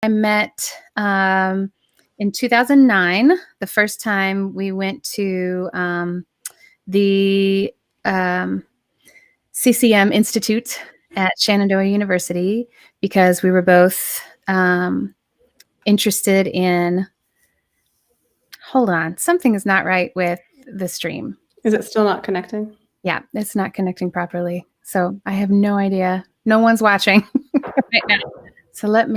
I met in 2009, the first time we went to the CCM Institute at Shenandoah University because we were both interested in, hold on, something is not right with the stream. Is it still not connecting? Yeah, it's not connecting properly. So I have no idea. No one's watching right now. So let's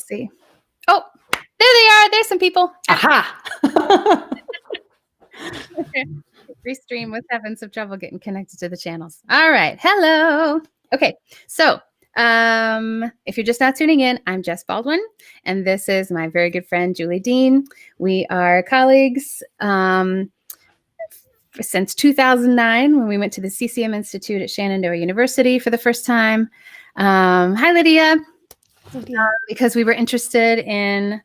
see. Oh, there they are. There's some people. Aha! Restream was having some trouble getting connected to the channels. All right. Hello. Okay. So if you're just now tuning in, I'm Jess Baldwin, and this is my very good friend, Julie Dean. We are colleagues since 2009 when we went to the CCM Institute at Shenandoah University for the first time. Hi, Lydia. Because we were interested in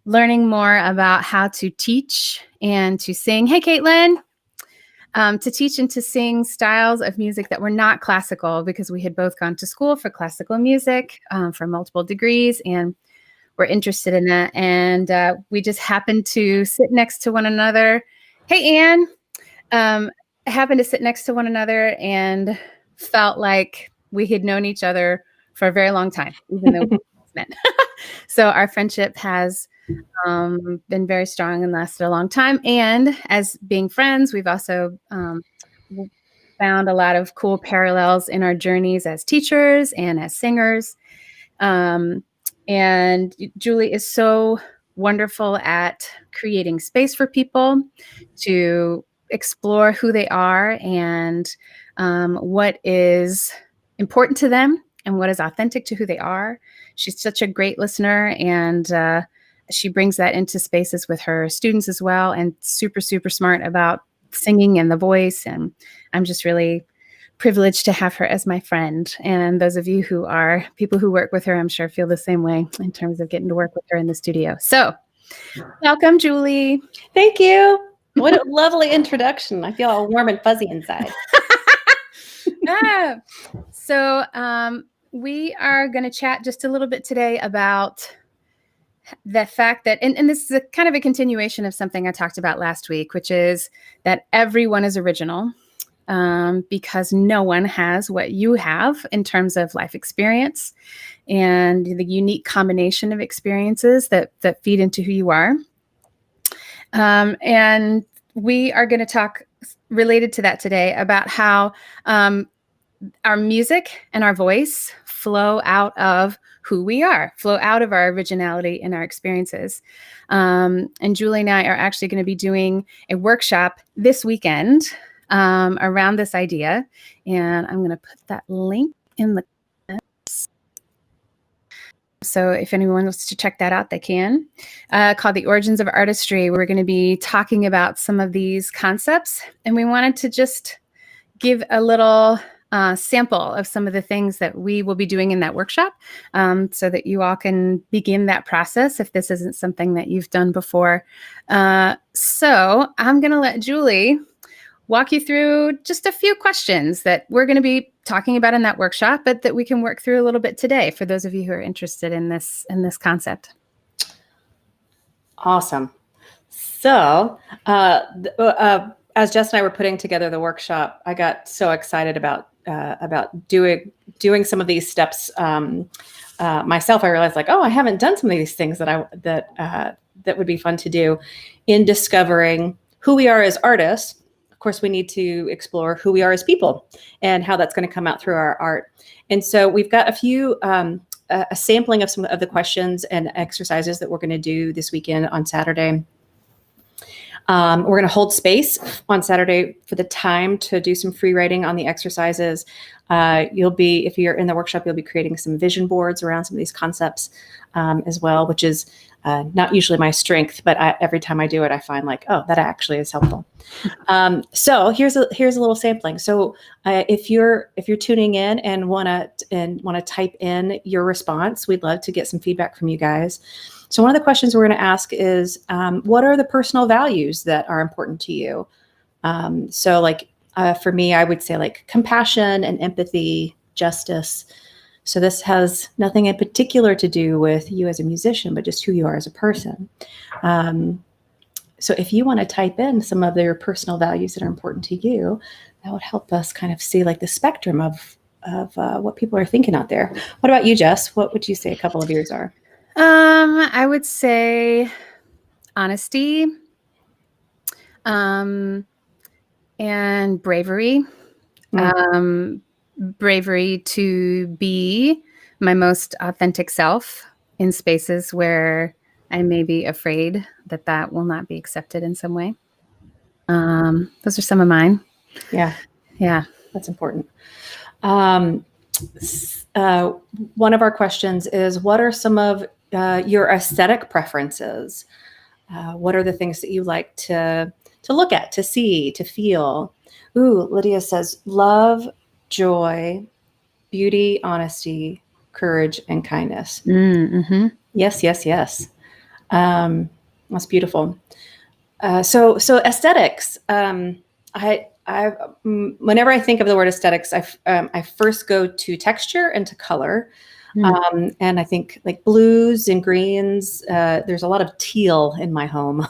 learning more about how to teach and to sing. Hey, Caitlin. To teach and to sing styles of music that were not classical, because we had both gone to school for classical music for multiple degrees and were interested in that. And we just happened to sit next to one another. Hey, Anne. Happened to sit next to one another and felt like we had known each other for a very long time, even though we were men. So our friendship has been very strong and lasted a long time. And as being friends, we've also found a lot of cool parallels in our journeys as teachers and as singers. And Julie is so wonderful at creating space for people to explore who they are and what is important to them and what is authentic to who they are. She's such a great listener, and she brings that into spaces with her students as well, and super, super smart about singing and the voice. And I'm just really privileged to have her as my friend. And those of you who are people who work with her, I'm sure feel the same way in terms of getting to work with her in the studio. So welcome, Julie. Thank you. What a lovely introduction. I feel all warm and fuzzy inside. So we are going to chat just a little bit today about the fact that, and this is a kind of a continuation of something I talked about last week, which is that everyone is original because no one has what you have in terms of life experience and the unique combination of experiences that feed into who you are. And we are going to talk related to that today about how our music and our voice flow out of who we are, flow out of our originality and our experiences. And Julie and I are actually going to be doing a workshop this weekend around this idea. And I'm going to put that link in the comments. So if anyone wants to check that out, they can. Called The Origins of Artistry. We're going to be talking about some of these concepts. And we wanted to just give a little sample of some of the things that we will be doing in that workshop so that you all can begin that process if this isn't something that you've done before. So I'm going to let Julie walk you through just a few questions that we're going to be talking about in that workshop, but that we can work through a little bit today for those of you who are interested in this concept. Awesome. So as Jess and I were putting together the workshop, I got so excited about doing some of these steps myself. I realized I haven't done some of these things that would be fun to do in discovering who we are as artists. Of course, we need to explore who we are as people and how that's going to come out through our art. And so we've got a sampling of some of the questions and exercises that we're going to do this weekend on Saturday. We're going to hold space on Saturday for the time to do some free writing on the exercises. If you're in the workshop, you'll be creating some vision boards around some of these concepts as well, which is not usually my strength, but every time I do it, I find that actually is helpful. So here's a little sampling. So if you're tuning in and want to type in your response, we'd love to get some feedback from you guys. So one of the questions we're going to ask is, what are the personal values that are important to you? For me, I would say compassion and empathy, justice, So this has nothing in particular to do with you as a musician, but just who you are as a person. So if you want to type in some of your personal values that are important to you, that would help us kind of see like the spectrum of what people are thinking out there. What about you, Jess? What would you say a couple of yours are? I would say honesty, and bravery. Bravery to be my most authentic self in spaces where I may be afraid that will not be accepted in some way. Those are some of mine. Yeah, Yeah. that's important. One of our questions is, what are some of your aesthetic preferences? What are the things that you like to look at, to see, to feel? Ooh, Lydia says, love, joy, beauty, honesty, courage, and kindness. Mm-hmm. Yes, yes, yes. That's beautiful. So aesthetics. Whenever I think of the word aesthetics, I first go to texture and to color. And I think like blues and greens, there's a lot of teal in my home,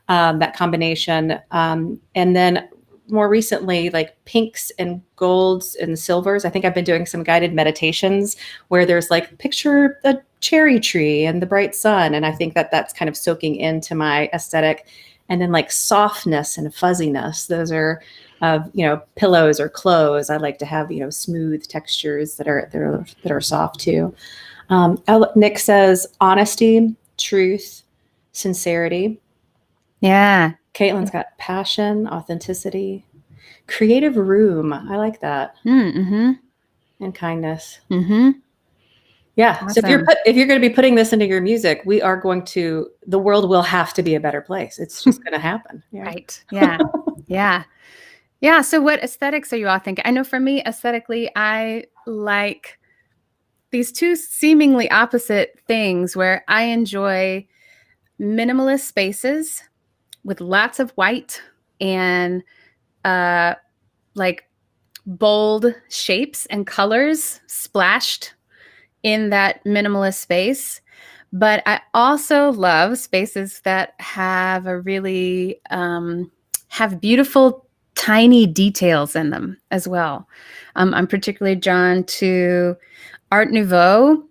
that combination. And then more recently, like pinks and golds and silvers. I think I've been doing some guided meditations where there's like picture a cherry tree and the bright sun. And I think that that's kind of soaking into my aesthetic. And then like softness and fuzziness. Those are, pillows or clothes. I like to have, smooth textures that are soft too. Nick says honesty, truth, sincerity. Yeah. Caitlin's got passion, authenticity, creative room. I like that. Mm-hmm. And kindness. Mm-hmm. Yeah. Awesome. So if you're going to be putting this into your music, the world will have to be a better place. It's just going to happen. Yeah. Right. Yeah. Yeah. Yeah. So what aesthetics are you all thinking? I know for me, aesthetically, I like these two seemingly opposite things where I enjoy minimalist spaces with lots of white and like bold shapes and colors splashed in that minimalist space. But I also love spaces that have a really have beautiful tiny details in them as well. I'm particularly drawn to Art Nouveau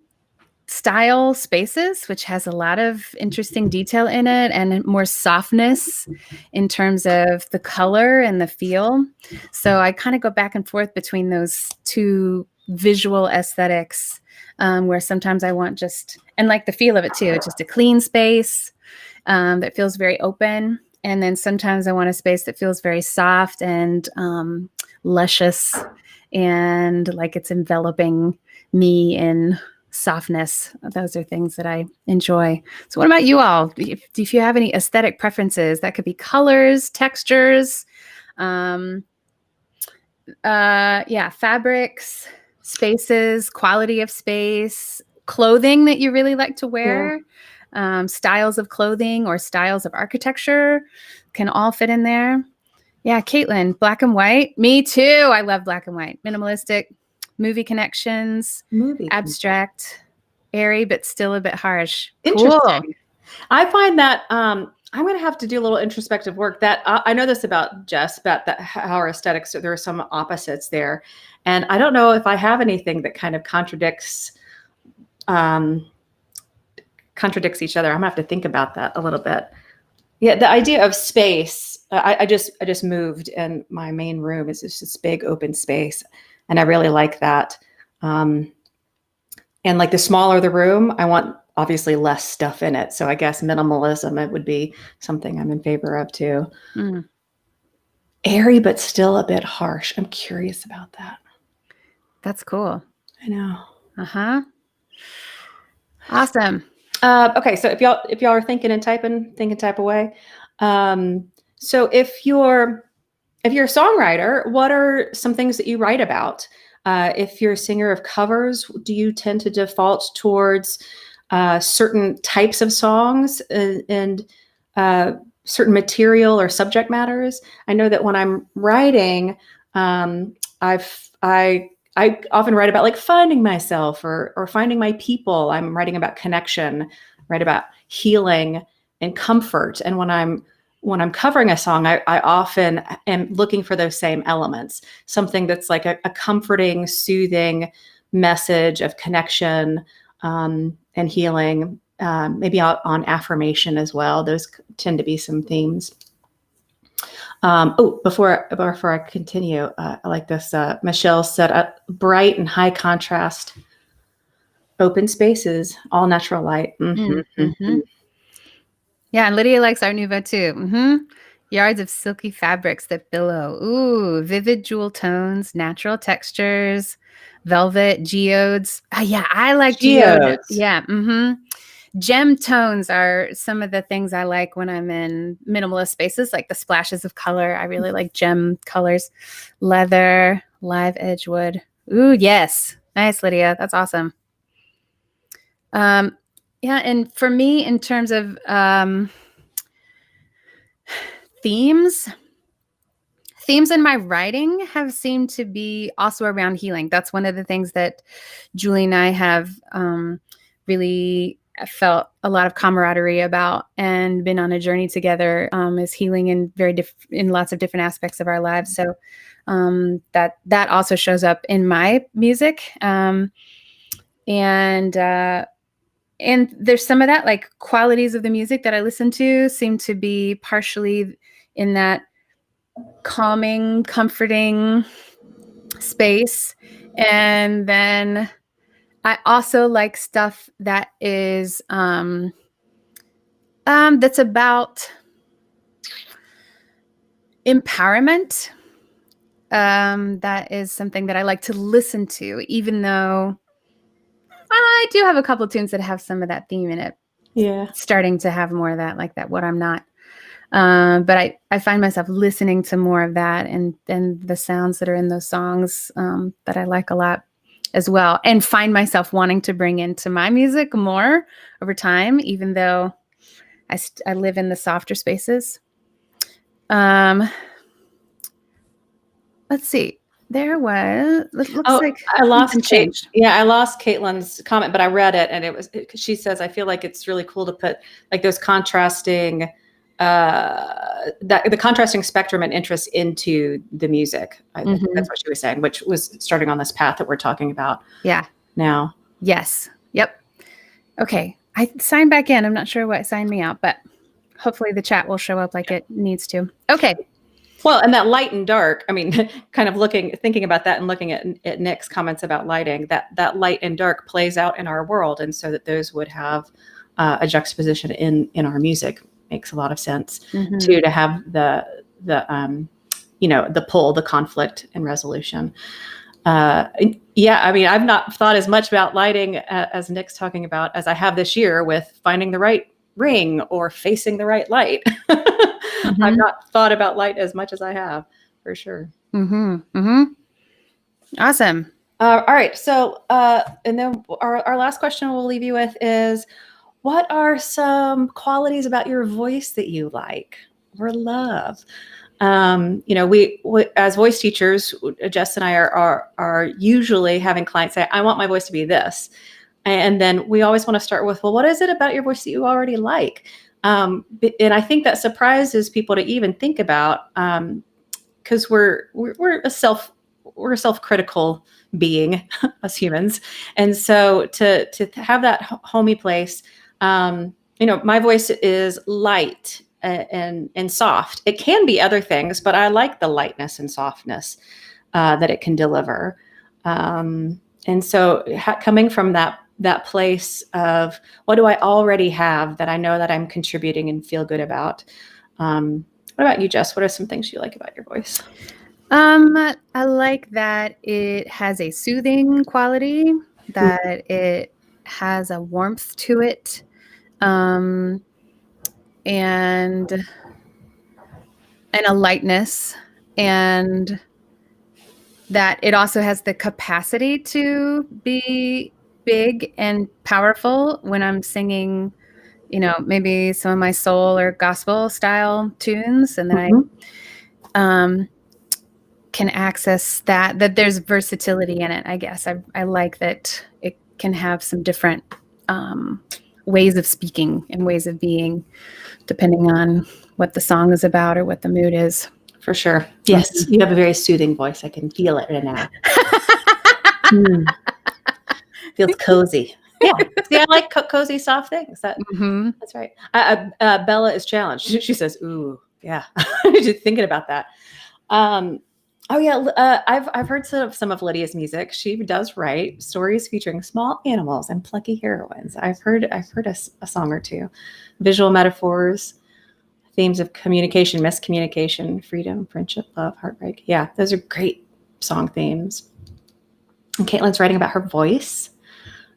style spaces, which has a lot of interesting detail in it and more softness in terms of the color and the feel. So I kind of go back and forth between those two visual aesthetics, where sometimes I want and like the feel of it too, just a clean space that feels very open. And then sometimes I want a space that feels very soft and luscious and like it's enveloping me in softness. Those are things that I enjoy. So what about you all? If you have any aesthetic preferences, that could be colors, textures, fabrics, spaces, quality of space, clothing that you really like to wear, styles of clothing or styles of architecture can all fit in there. Yeah, Caitlin, black and white. Me too. I love black and white. Minimalistic, movie connections, abstract, airy, but still a bit harsh. Interesting. Cool. I find that I'm going to have to do a little introspective work. That I know this about Jess, about that how our aesthetics. There are some opposites there, and I don't know if I have anything that kind of contradicts each other. I'm gonna have to think about that a little bit. Yeah, the idea of space. I just moved, and my main room is just this big open space, and I really like that. And like the smaller the room, I want obviously less stuff in it. So I guess minimalism, it would be something I'm in favor of too. Airy, but still a bit harsh. I'm curious about that. That's cool. I know. Awesome. Okay, so if y'all are thinking and typing, think and type away. So if you're a songwriter, what are some things that you write about? If you're a singer of covers, do you tend to default towards certain types of songs and certain material or subject matters? I know that when I'm writing, I I often write about like finding myself or finding my people. I'm writing about connection, write about healing and comfort. And when I'm covering a song, I often am looking for those same elements, something that's like a comforting, soothing message of connection and healing, maybe on affirmation as well. Those tend to be some themes. Before I continue, I like this. Michelle said, bright and high contrast, open spaces, all natural light. Yeah, and Lydia likes Art Nouveau too. Yards of silky fabrics that billow. Ooh, vivid jewel tones, natural textures, velvet, geodes. Yeah, I like geode. Geodes. Yeah. Gem tones are some of the things I like when I'm in minimalist spaces, like the splashes of color. I really like gem colors. Leather, live edge wood. Ooh, yes. Nice, Lydia. That's awesome. Yeah, and for me, in terms of themes in my writing have seemed to be also around healing. That's one of the things that Julie and I have really felt a lot of camaraderie about and been on a journey together, is healing in in lots of different aspects of our lives. So that also shows up in my music. And there's some of that, like qualities of the music that I listen to seem to be partially in that calming, comforting space. And then I also like stuff that is that's about empowerment. That is something that I like to listen to, even though I do have a couple tunes that have some of that theme in it. Yeah. Starting to have more of that, like that What I'm Not. But I find myself listening to more of that and the sounds that are in those songs that I like a lot as well, and find myself wanting to bring into my music more over time, even though I live in the softer spaces. Let's see. There was. It looks like I lost something changed. Yeah, I lost Caitlin's comment, but I read it, and she says, I feel like it's really cool to put like those contrasting, the contrasting spectrum and interests into the music. I think that's what she was saying, which was starting on this path that we're talking about. Yeah. Now. Yes. Yep. Okay. I signed back in. I'm not sure what signed me out, but hopefully the chat will show up like it needs to. Okay. Well, and that light and dark, I mean, kind of thinking about that and looking at Nick's comments about lighting, that light and dark plays out in our world. And so that those would have a juxtaposition in our music makes a lot of sense too, to have the pull, the conflict and resolution. Yeah, I mean, I've not thought as much about lighting as Nick's talking about as I have this year with finding the right ring or facing the right light. I've not thought about light as much as I have, for sure. Awesome. All right. So, and then our last question we'll leave you with is, what are some qualities about your voice that you like or love? We as voice teachers, Jess and I are usually having clients say, I want my voice to be this. And then we always want to start with, well, what is it about your voice that you already like? And I think that surprises people to even think about, because we're a self-critical being, us humans. And so to have that homey place, my voice is light and soft. It can be other things, but I like the lightness and softness that it can deliver. And so coming from that place of what do I already have that I know that I'm contributing and feel good about. What about you, Jess? What are some things you like about your voice? I like that it has a soothing quality, that it has a warmth to it, and a lightness, and that it also has the capacity to be big and powerful when I'm singing, maybe some of my soul or gospel style tunes. And then can access that there's versatility in it, I guess. I like that it can have some different ways of speaking and ways of being, depending on what the song is about or what the mood is. For sure. Yes, you have a very soothing voice. I can feel it right now. Feels cozy. Yeah. See, I like cozy, soft things. That's right. Bella is challenged. She says, "Ooh, yeah." Just thinking about that. Oh yeah, I've heard some of Lydia's music. She does write stories featuring small animals and plucky heroines. I've heard a song or two, visual metaphors, themes of communication, miscommunication, freedom, friendship, love, heartbreak. Yeah, those are great song themes. And Caitlin's writing about her voice.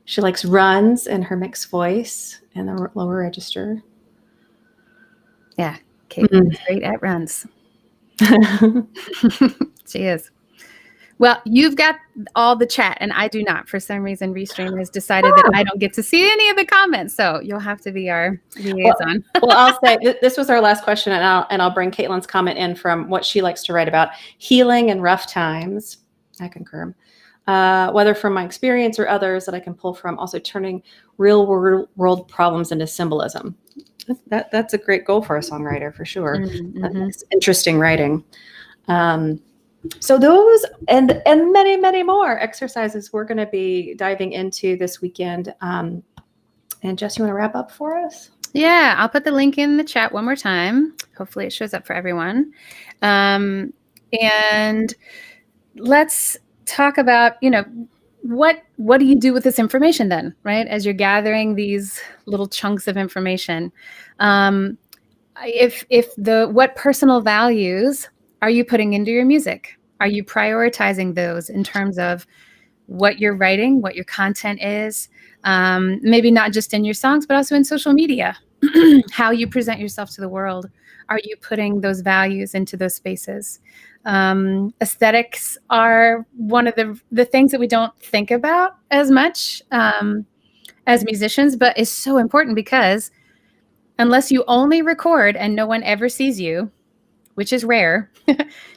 She likes runs and her mixed voice and the lower register. Yeah, Caitlin's great at runs. She is. Well, you've got all the chat and I do not. For some reason, Restream has decided that I don't get to see any of the comments. So you'll have to be our liaison. Well, I'll say this was our last question, and I'll bring Caitlin's comment in from what she likes to write about: healing in rough times. I concur. Whether from my experience or others that I can pull from, also turning real world problems into symbolism. That's a great goal for a songwriter, for sure. That's interesting writing. So those and many, many more exercises we're going to be diving into this weekend. And Jess, you want to wrap up for us? Yeah, I'll put the link in the chat one more time. Hopefully it shows up for everyone. And let's talk about, what do you do with this information then, right? As you're gathering these little chunks of information, what personal values are you putting into your music? Are you prioritizing those in terms of what you're writing, what your content is? Maybe not just in your songs, but also in social media, how you present yourself to the world. Are you putting those values into those spaces? Aesthetics are one of the things that we don't think about as much as musicians, but is so important because unless you only record and no one ever sees you, which is rare,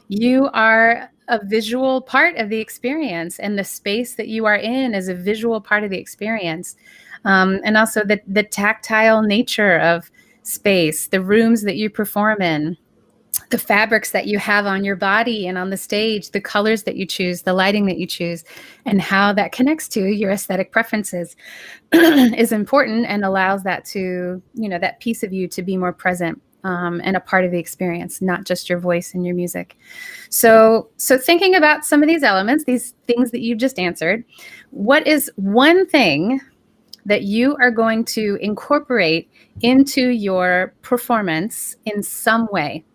you are a visual part of the experience, and the space that you are in is a visual part of the experience. And also the tactile nature of space, the rooms that you perform in, the fabrics that you have on your body and on the stage, the colors that you choose, the lighting that you choose, and how that connects to your aesthetic preferences is important and allows that to, that piece of you to be more present and a part of the experience, not just your voice and your music. So thinking about some of these elements, these things that you've just answered, what is one thing that you are going to incorporate into your performance in some way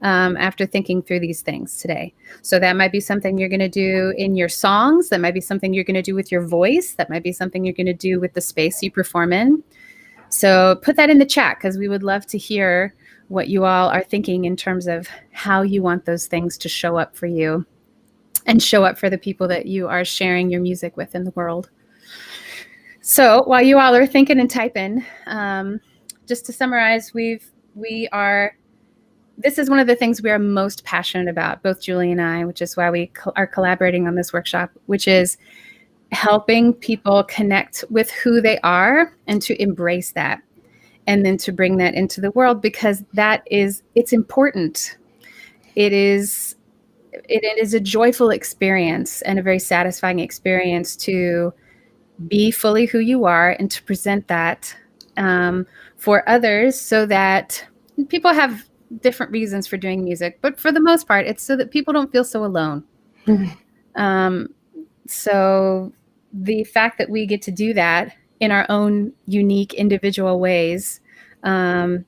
after thinking through these things today? So that might be something you're going to do in your songs. That might be something you're going to do with your voice. That might be something you're going to do with the space you perform in. So put that in the chat because we would love to hear what you all are thinking in terms of how you want those things to show up for you and show up for the people that you are sharing your music with in the world. So while you all are thinking and typing, just to summarize, this is one of the things we are most passionate about, both Julie and I, which is why we are collaborating on this workshop, which is helping people connect with who they are and to embrace that, and then to bring that into the world, because it's important. It is a joyful experience and a very satisfying experience to be fully who you are and to present that for others, so that people have different reasons for doing music, but for the most part, it's so that people don't feel so alone. So the fact that we get to do that in our own unique individual ways, and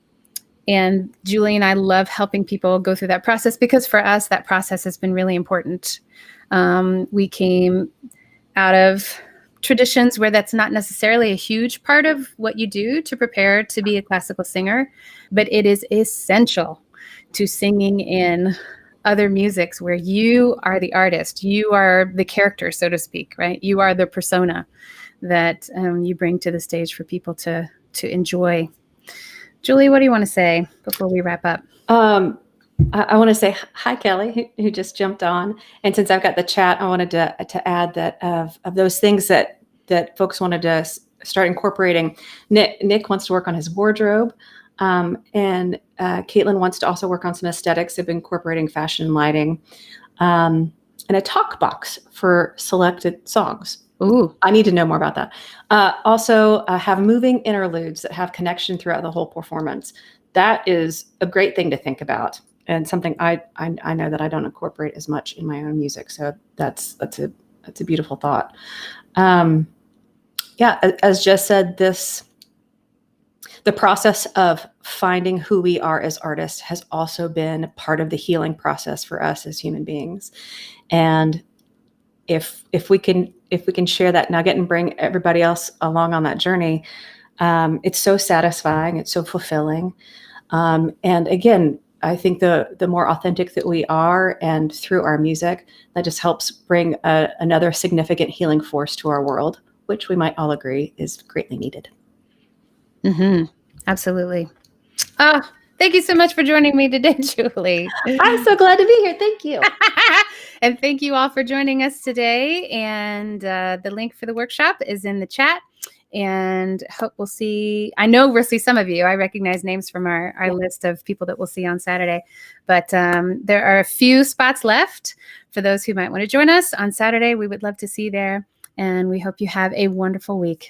Julie and I love helping people go through that process, because for us, that process has been really important. We came out of traditions where that's not necessarily a huge part of what you do to prepare to be a classical singer, but it is essential to singing in other musics where you are the artist, you are the character, so to speak, right? You are the persona that you bring to the stage for people to enjoy. Julie, what do you want to say before we wrap up? I want to say hi, Kelly, who just jumped on. And since I've got the chat, I wanted to add that of those things that folks wanted to start incorporating. Nick wants to work on his wardrobe, and Caitlin wants to also work on some aesthetics of incorporating fashion and lighting, and a talk box for selected songs. Ooh. I need to know more about that. Also, have moving interludes that have connection throughout the whole performance. That is a great thing to think about, and something I know that I don't incorporate as much in my own music. So that's a beautiful thought. Yeah, as Jess said, the process of finding who we are as artists has also been part of the healing process for us as human beings. And if we can share that nugget and bring everybody else along on that journey, it's so satisfying, it's so fulfilling. And again, I think the more authentic that we are, and through our music, that just helps bring another significant healing force to our world, which we might all agree is greatly needed. Mm-hmm. Absolutely. Oh, thank you so much for joining me today, Julie. I'm so glad to be here. Thank you. And thank you all for joining us today. And the link for the workshop is in the chat. And hope we'll see. I know we'll see some of you. I recognize names from our list of people that we'll see on Saturday. But there are a few spots left for those who might want to join us on Saturday. We would love to see you there. And we hope you have a wonderful week.